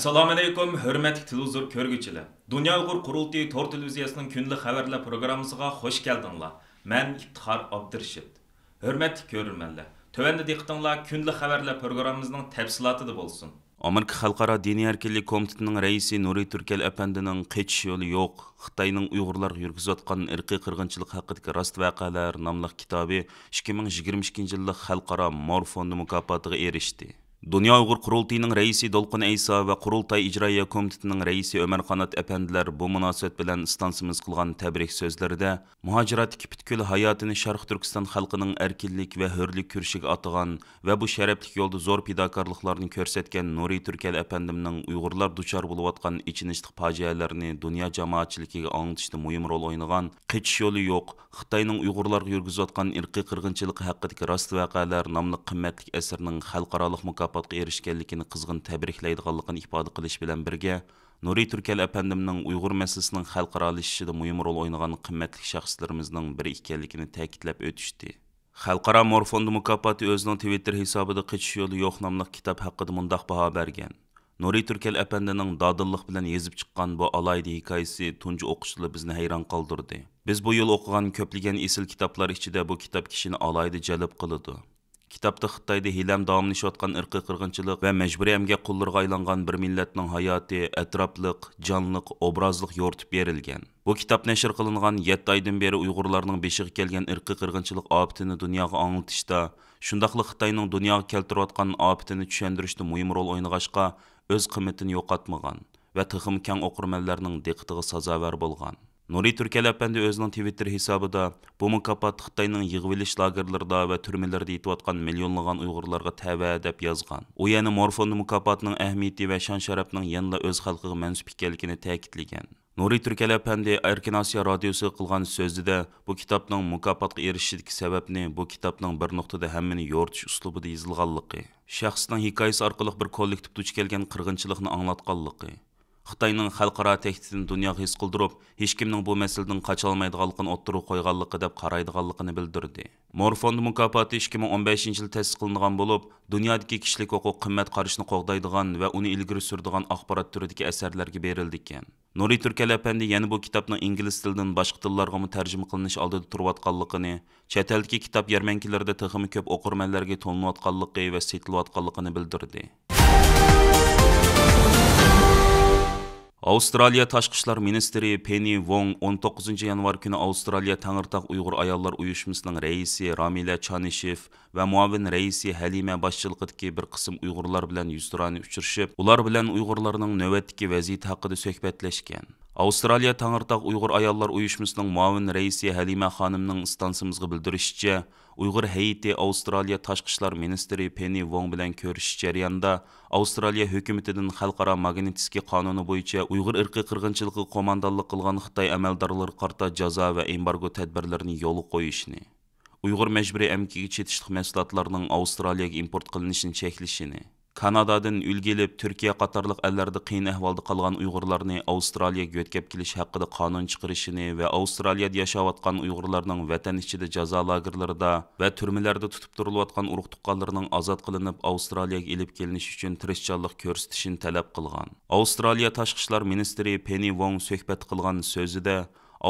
Assalomu alaykum, hörmətli televizor ko'rguvchilar. Dunyo Uyg'ur qurultiyi tor televiziyasining kunlik xabarlar programmasiga xush keldinglar. Men İftixar Abdurashid. Hörmətli ko'rurmanlar. Tövəndə diqqətinizlər kunlik xabarlar programmamızın təfsilatı bo'lsin. Amerika Xalqaro diniy erkinlik komitetining raisi Nuri Turkel apandining "Qechish yo'li yo'q. Xitoyning Uyg'urlarga yurgizayotgan irqiy qirg'inchilik haqidagi rost voqealar" nomli kitobi 2022-yillik Xalqaro Mor fondi mukofotiga erishdi. Dunyo Uyg'ur qurultiyining raisi Dolqin Ayso va qurultay ijroiya komitetining raisi Ömer Qanat apandilar bu munosabat bilan istansimiz qilgan tabrik so'zlarida muhojiratdagi butkul hayotini Sharq Turkiston xalqining erkinlik va hurlik kurishiga atagan va bu sharafli yo'lda zo'r fidokorliklarni ko'rsatgan Nuri Turkel apandimning Uyg'urlar duchor bo'layotgan ichinishli fojialarni dunyo jamoatchiligiga anglitishda muhim rol o'ynagan "Qechish yo'li yo'q. Xitoyning Uyg'urlarga yurgizayotgan irqiy qirg'inchilik haqidagi rost voqealar" nomli qimmatli asarning xalqaroliq mukofotga erishganligini qizg'in tabriklaydiganligini ifoda qilish bilan birga Nuri Turkel apandimning Uyg'ur masalasining xalqarolashishida muhim rol o'ynagan qimmatli shaxslarimizning biri ekanligini ta'kidlab o'tishdi. Xalqaro Mor fondi mukofoti o'zining Twitter hisobida "Qechish yo'li yo'q" nomli kitob haqida mundaq baho bergan. Nuri Turkel apandining dodillik bilan yezib chiqqan bu alayda hikoyasi tunji o'qishda bizni hayron qoldirdi. Biz bu yil o'qigan ko'plagan esil kitoblar ichida bu kitob kishini alayda jalb qiladi. Kitapta Xitoyda hilam davomlashayotgan irqiy qirg'inchilik va majburiy emgak qullarga aylangan bir millatning hayoti atrofliq, jonliq, obrazliq yo'ritib berilgan. Bu kitap nashr qilingan 7 oydan beri Uyg'urlarning beshiga kelgan irqiy qirg'inchilik ofatini dunyoga anglitishda, shundaqli Xitoyning dunyoga keltirayotgan ofatini tushuntirishda muhim rol o'ynag'ashqa o'z qiymatini yo'qotmagan va texim keng o'qirmanlarning diqqatiga sazovor bo'lgan. Nuri Turkel apandi o'zining Twitter hisobida bu mukofot Xitoyning yig'ilish lagerlarida va turmalarda yetayotgan millionlagan Uyg'urlarga tava deb yozgan. U yana Mor fondi mukofotining ahamiyati va shon-sharafning yanada o'z xalqiga mansub ekanligini ta'kidlagan. Nuri Turkel apandi Erkin Osiyo radiosi qilgan so'zida bu kitobning mukofotga erishishidagi sababni bu kitobning bir nuqtada hammani yo'ritish uslubida yozilganligi, shaxsning hikoyasi orqali bir kollektiv duch kelgan qirg'inchilikni anglatganligi, Xitoyning xalqaro tehdidini dunyoga his qildirib, hech kimning bu masaladan qocholmaydiganligini o'ttirib qo'yganligi deb qaraydiganligini bildirdi. Mor fondi mukofoti 2015-yilda ta'sis qilingan bo'lib, dunyodagi kishilik huquq qimmat qarashni qo'g'daydigan va uni ilgari suradigan axborot turidagi asarlarga berildi ekan. Nuri Turkel apandi yana bu kitobning ingliz tilidan boshqa tillarga tarjima qilinish oldida turayotganligini, chet eldagi kitob yarmankalarida texmi ko'p o'qirmanlarga to'linayotganligi va setilayotganligini bildirdi. Avstraliya Tashqi ishlar ministri Penny Wong 19 yanvar kuni Avstraliya Tangirtaq Uyg'ur ayollar uyushmasining raisi Ramila Chanishev va muavin raisi Halima boshchiligidagi bir qism Uyg'urlar bilan yuzturani uchrashib, ular bilan Uyg'urlarning navbatdagi vaziyati haqida suhbatlashgan. Avstraliya Tangirtaq Uyg'ur ayollar uyushmasining muavin raisi Halima xonimning stansimizga bildirishicha, Uyg'ur heyeti Avstraliya Tashqi ishlar ministri Penny Wong bilan ko'rishish jarayonida Avstraliya hukumatidan xalqaro Magnitskiy qonuni bo'yicha Uyg'ur irqiy qirg'inchiligi qo'mondonlik qilgan Xitoy amaldorlari qarta jazo va embargo tadbirlarini yo'lga qo'yishini, Uyg'ur majburiy emkiga chetishlik mahsulotlarining Avstraliyaga import qilinishini cheklashini, Kanadadan ulgilib Turkiya qatorliq ellarda qiyin ahvolda qolgan Uyg'urlarni Avstraliyaga yo'tkab kelish haqida qonun chiqarishini va Avstraliyada yashayotgan Uyg'urlarning vatan ichida jazo lagerlarida va turmalarda tutib turilayotgan urug' tuqqanlarning ozod qilinib Avstraliyaga elib kelinishi uchun tirishchanlik ko'rsatishini talab qilgan. Avstraliya Tashqi ishlar ministri Penny Wong suhbat qilgan so'zida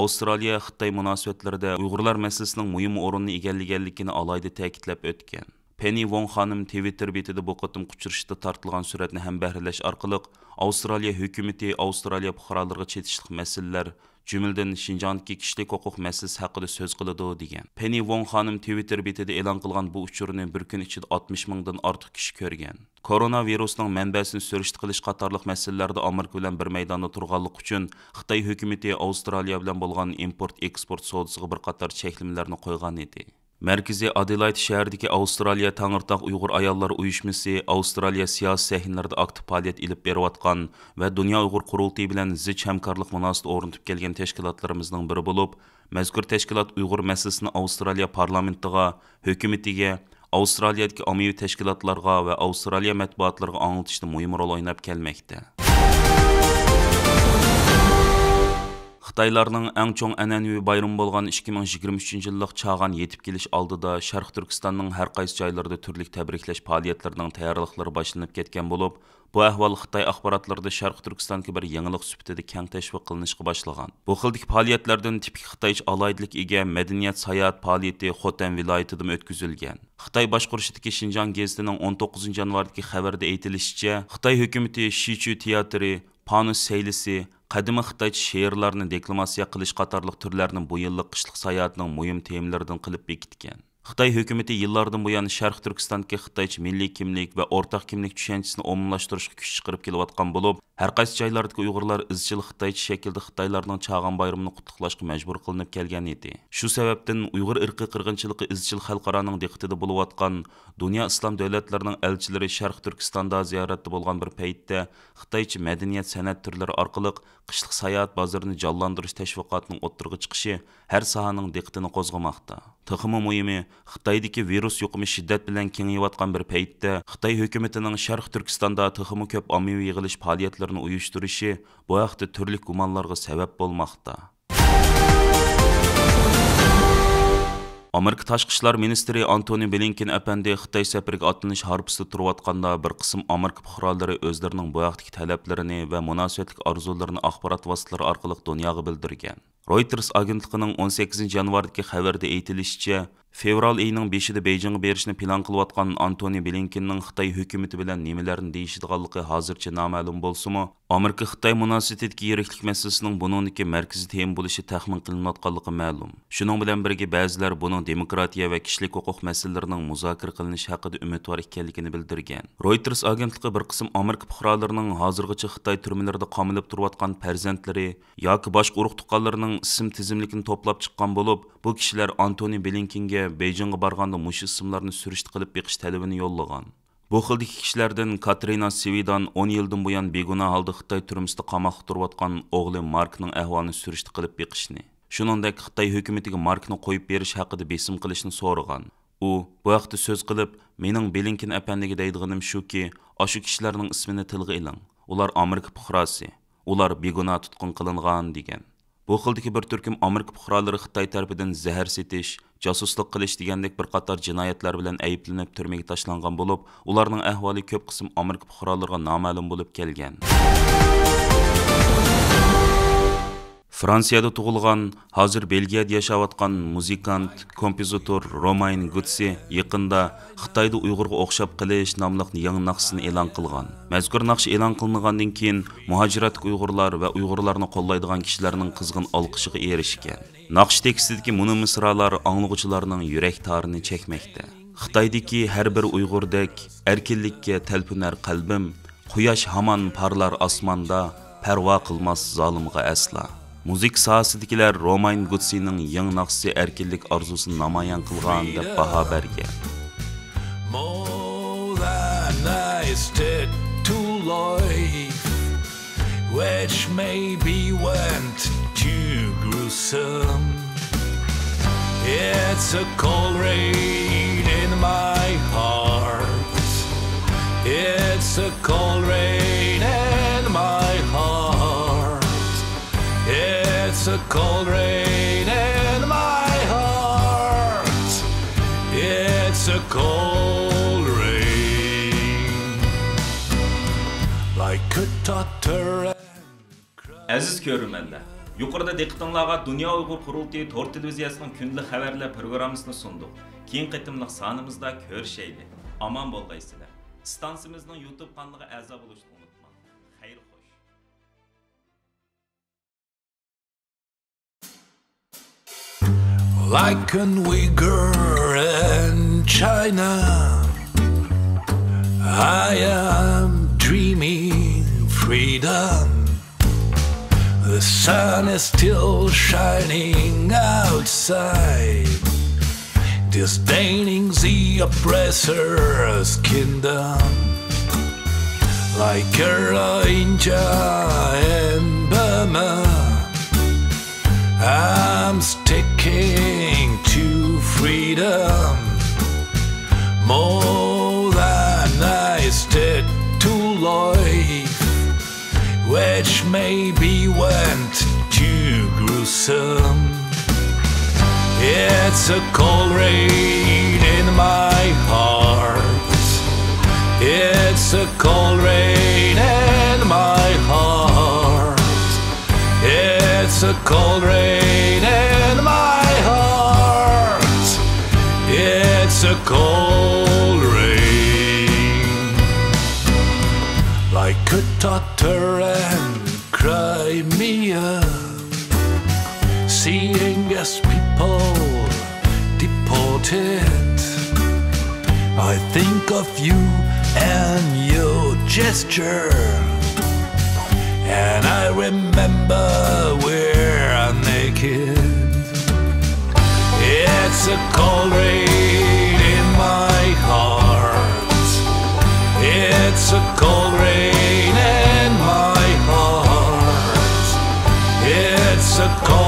Avstraliya Xitoy munosabatlarida Uyg'urlar masalasining muhim o'rinni egallaganligini alohida ta'kidlab o'tgan. Penny Wong xonim Twitter betida bu qatim uchrashishda tortilgan suratni ham bahralash orqali Avstraliya hukumati Avstraliya fuqarolariga chetishlik masalalar, jumladan Shinjongdagi kishilik huquq masalasi haqida so'z qiladi degan. Penny Wong xonim Twitter betida e'lon qilgan bu uchurni bir kun ichida 60 mingdan ortiq kishi ko'rgan. Koronavirusning manbasini surishti qilish qatorliq masalalarda Amerika bilan bir maydonda turganlik uchun Xitoy hukumati Avstraliya bilan bo'lgan import-eksport savdosiga bir qator cheklimlarni qo'ygan edi. Merkezi Adelaide shahridagi Avstraliya Tangirtaq Uyg'ur ayollar uyushmasi Avstraliya siyosiy sahnalarida aktiv faoliyat ilib berayotgan va Dunyo Uyg'ur qurultiyi bilan zich hamkorlik munosabat o'rnatib kelgan tashkilotlarimizning biri bo'lib, mazkur tashkilot Uyg'ur masalasini Avstraliya parlamentiga, hukumatiga, Avstraliyadagi ommaviy tashkilotlarga va Avstraliya matbuotlariga anglitishda muhim rol o'ynab kelmoqda. Xitaylarning eng cho'ng an'anaviy bayrami bo'lgan 2023-yillik Chag'an yetib kelish oldida Sharq Turkistonning har qaysi joylarida turli tabriklash faoliyatlarining tayyorliklari boshlanib ketgan bo'lib, bu ahvol Xitoy axborotlarida Sharq Turkistonga bir yangilik sifatida keng tashviq qilinishga boshlagan. Bu xildagi faoliyatlardan tipik Xitoycha alaydilik ega madaniyat sayohat faoliyati Xotan viloyatida o'tkazilgan. Xitoy boshqurishidagi Xinjiang gazetining 19 yanvardagi xabarda aytilishicha, Xitoy hukumati Shichu teatri, Panus saylisi, qadimiy Xitoycha she'rlarni deklamatsiya qilish qatorliq turlarning bu yillik qishliq sayohatining muhim temalaridan qilib bekitgan. Xitoy hukumati yillardan buyon Sharq Turkistonga Xitoycha milliy kimlik va o'rtaq kimlik tushanchisini omumlashtirishga kuch chiqarib kelayotgan bo'lib, har qaysi joylardagi Uyg'urlar izchil Xitoycha shaklda Xitoylarning Chag'an bayramini qutlashga majbur qilinib kelgan edi. Shu sababdan Uyg'ur irqiy qirg'inchiligi izchil xalqaroning diqqatida bo'layotgan dunyo islom davlatlarining elchilari Sharq Turkistonda ziyoratda bo'lgan bir paytda Xitoycha madaniyat san'at turlari orqali qishliq sayohat bozorini jonlantirish tashviqotining o'ttirg'i chiqishi har sohaning diqqatini qo'zg'amoqda. Texmi muhimi, Xitoydagi virus yuqumi shiddat bilan kengayotgan bir paytda Xitoy hukumatining Sharq Turkistonda texmi ko'p ommaviy yig'ilish faoliyatlarini uyushtirishi bu haqda turli gumonlarga sabab bo'lmoqda. Amerika Tashqi ishlar ministri Antony Blinken apandi Xitoy safariga otlanish harpisida turayotganda bir qism Amerika fuqarolari o'zlarining bu haqdagi talablarini va munosabatlik orzularini axborot vositalari orqali dunyoga bildirgan. Reuters agentligining 18 yanvardagi xabarda aytilishicha, fevral oyining 5-ida Beijingga berishni plan qilayotgan Antony Blinkenning Xitoy hukumati bilan nimalarni deyishadiganligi hozircha noma'lum bo'lsa-mu, Amerika Xitoy munosabatidagi yiriklik masalasining buningdagi markaziy tema bo'lishi taxmin qilinayotganligi ma'lum. Shuning bilan birga ba'zilar buning demokratiya va kishilik huquq masalalarining muzokara qilinishi haqida umidvor ekanligini bildirgan. Reuters agentligi bir qism Amerika fuqarolarining hozirgacha Xitoy turmalarida qamilib turayotgan farzandlari yoki boshqa urug' tuqqanlarining ism tizimligini to'plab chiqqan bo'lib, bu kishilar Antony Blinkenga Beijingga borganda mush ismlarni surishti qilib beqish talabini yo'llagan. Bu xildagi kishilardan Katrina Sevidan 10 yildan buyon begunoh holda Xitoy turmusida qamoqda turayotgan o'g'li Markning ahvolini surishti qilib beqishni. Shuningdek, Xitoy hukumatiga Markni qo'yib berish haqida besim qilishni so'ragan. U bu haqda so'z qilib, "Mening Blinken apandiga deydiganim shuki, oshu kishilarning ismini tilga iling. Ular Amerika fuqarosi. Ular begunoh tutqun qilingan" degan. Bu xildagi bir turkum Amerika fuqarolari Xitoy tarafidan zahar setish, josuslik qilish degandek bir qator jinoyatlar bilan ayblanib turmaga tashlangan bo'lib, ularning ahvoli ko'p qism Amerika fuqarolariga noma'lum bo'lib kelgan. Fransiyada tug'ilgan, hozir Belgiyada yashayotgan muzikant, kompozitor Romain Gutsi yaqinda Xitoyda Uyg'urga o'xshab qilish nomli yangi naqsini e'lon qilgan. Mazkur naqsh e'lon qilingandan keyin muhojiratlik Uyg'urlar va Uyg'urlarni qo'llaydigan kishilarning qizg'in olqishiga erishgan. Naqsh tekstidagi muni misralar anglag'uvchilarning yurak tarini chekmoqda. Xitoydagi har bir Uyg'urdek erkinlikka talpinar qalbim, quyosh hamon parlar osmonda, parvo qilmas zolimga asla. Müzik sahəsidagilar Romain Gutsining yangi naqsi erkinlik arzusini namoyon qilgan deb baho bergan. More than I stick to life, which maybe went too gruesome. It's a cold rain in my heart. It's a cold rain in my heart. It's a cold rain in my heart. It's a cold rain. Like a tutter. Aziz ko'rmanlar, yuqorida diqqatingizga Dunyo Uyg'ur qurultiyi to'r televiziyasining kunlik xabarlar programmasini sundik. Keyin qitimliq sonimizda ko'rishaylik. Aman bo'lgaysizlar. Stansimizning YouTube kanaliga a'zo bo'lishni unutmang. Xayr xo'sh. Like an Uyghur in China, I am dreaming freedom. The sun is still shining outside, disdaining the oppressor's kingdom. Like a Rohingya in Burma, I'm sticking to freedom more than I stick to life, which maybe went too gruesome. It's a cold rain in my heart. It's a cold rain in my heart. It's a cold rain in my heart. It's a cold rain. Like a Tatar and Crimea, seeing as people deported, I think of you and your gesture, and I remember we're naked. It's a cold rain in my heart. It's a cold rain in my heart. It's a cold